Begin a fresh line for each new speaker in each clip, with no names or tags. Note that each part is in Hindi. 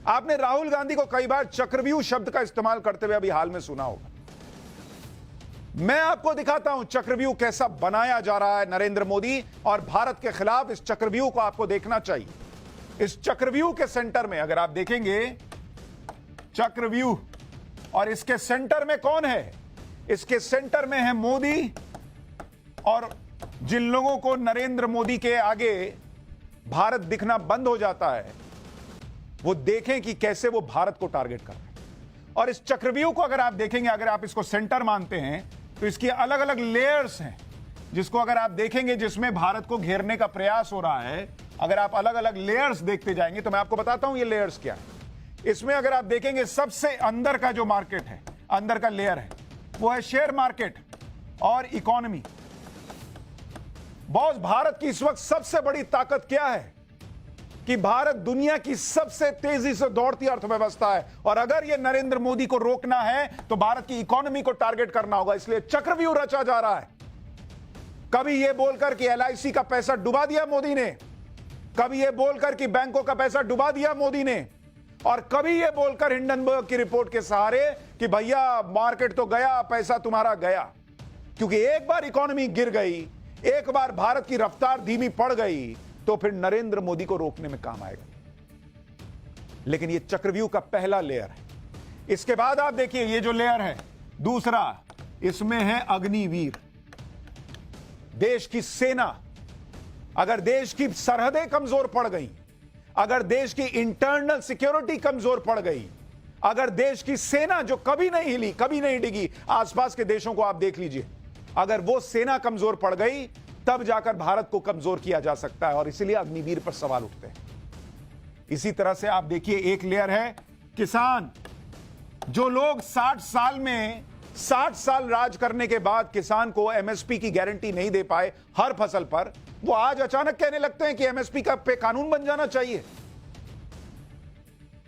आपने राहुल गांधी को कई बार चक्रव्यूह शब्द का इस्तेमाल करते हुए अभी हाल में सुना होगा। मैं आपको दिखाता हूं चक्रव्यूह कैसा बनाया जा रहा है नरेंद्र मोदी और भारत के खिलाफ। इस चक्रव्यूह को आपको देखना चाहिए। इस चक्रव्यूह के सेंटर में अगर आप देखेंगे चक्रव्यूह, और इसके सेंटर में कौन है? इसके सेंटर में है मोदी। और जिन लोगों को नरेंद्र मोदी के आगे भारत दिखना बंद हो जाता है, वो देखें कि कैसे वो भारत को टारगेट कर रहे हैं। और इस चक्रव्यूह को अगर आप देखेंगे, अगर आप इसको सेंटर मानते हैं, तो इसकी अलग अलग लेयर्स हैं, जिसको अगर आप देखेंगे जिसमें भारत को घेरने का प्रयास हो रहा है। अगर आप अलग अलग लेयर्स देखते जाएंगे तो मैं आपको बताता हूं ये लेयर्स क्या है। इसमें अगर आप देखेंगे सबसे अंदर का जो मार्केट है, अंदर का लेयर है, वो है शेयर मार्केट और इकोनॉमी। बॉस, भारत की इस वक्त सबसे बड़ी ताकत क्या है? कि भारत दुनिया की सबसे तेजी से दौड़ती अर्थव्यवस्था है, और अगर यह नरेंद्र मोदी को रोकना है तो भारत की इकोनॉमी को टारगेट करना होगा। इसलिए चक्रव्यूह रचा जा रहा है। कभी यह बोलकर कि एलआईसी का पैसा डुबा दिया मोदी ने, कभी यह बोलकर कि बैंकों का पैसा डुबा दिया मोदी ने, और कभी यह बोलकर हिंडनबर्ग की रिपोर्ट के सहारे कि भैया मार्केट तो गया, पैसा तुम्हारा गया। क्योंकि एक बार इकोनॉमी गिर गई, एक बार भारत की रफ्तार धीमी पड़ गई, तो फिर नरेंद्र मोदी को रोकने में काम आएगा। लेकिन यह चक्रव्यूह का पहला लेयर है। इसके बाद आप देखिए ये जो लेयर है दूसरा, इसमें है अग्निवीर, देश की सेना। अगर देश की सरहदें कमजोर पड़ गई, अगर देश की इंटरनल सिक्योरिटी कमजोर पड़ गई, अगर देश की सेना जो कभी नहीं हिली, कभी नहीं डिगी, आसपास के देशों को आप देख लीजिए, अगर वो सेना कमजोर पड़ गई, तब जाकर भारत को कमजोर किया जा सकता है। और इसीलिए अग्निवीर पर सवाल उठते हैं। इसी तरह से आप देखिए एक लेयर है किसान। जो लोग 60 साल राज करने के बाद किसान को एमएसपी की गारंटी नहीं दे पाए हर फसल पर, वो आज अचानक कहने लगते हैं कि एमएसपी का पे कानून बन जाना चाहिए।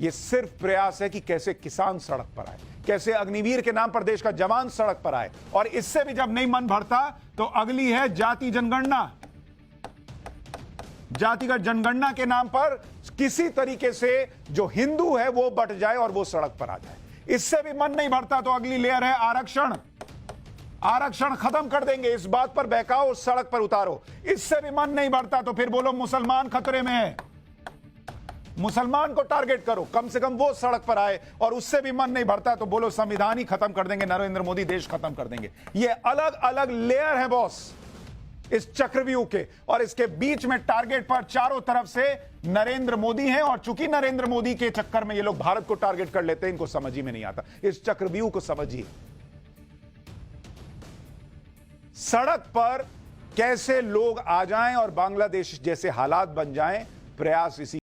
यह सिर्फ प्रयास है कि कैसे किसान सड़क पर आए, कैसे अग्निवीर के नाम पर देश का जवान सड़क पर आए। और इससे भी जब नहीं मन भरता तो अगली है जाति जनगणना। जातिगत जनगणना के नाम पर किसी तरीके से जो हिंदू है वो बट जाए और वो सड़क पर आ जाए। इससे भी मन नहीं भरता तो अगली लेयर है आरक्षण। आरक्षण खत्म कर देंगे, इस बात पर बहकाओ, सड़क पर उतारो। इससे भी मन नहीं भरता तो फिर बोलो मुसलमान खतरे में है, मुसलमान को टारगेट करो, कम से कम वो सड़क पर आए। और उससे भी मन नहीं भरता तो बोलो संविधान ही खत्म कर देंगे, नरेंद्र मोदी देश खत्म कर देंगे। ये अलग अलग लेयर है बॉस इस चक्रव्यूह के, और इसके बीच में टारगेट पर चारों तरफ से नरेंद्र मोदी हैं। और चूंकि नरेंद्र मोदी के चक्कर में ये लोग भारत को टारगेट कर लेते हैं, इनको समझ ही में नहीं आता। इस चक्रव्यूह को समझिए। सड़क पर कैसे लोग आ जाएं और बांग्लादेश जैसे हालात बन जाएं, प्रयास इसी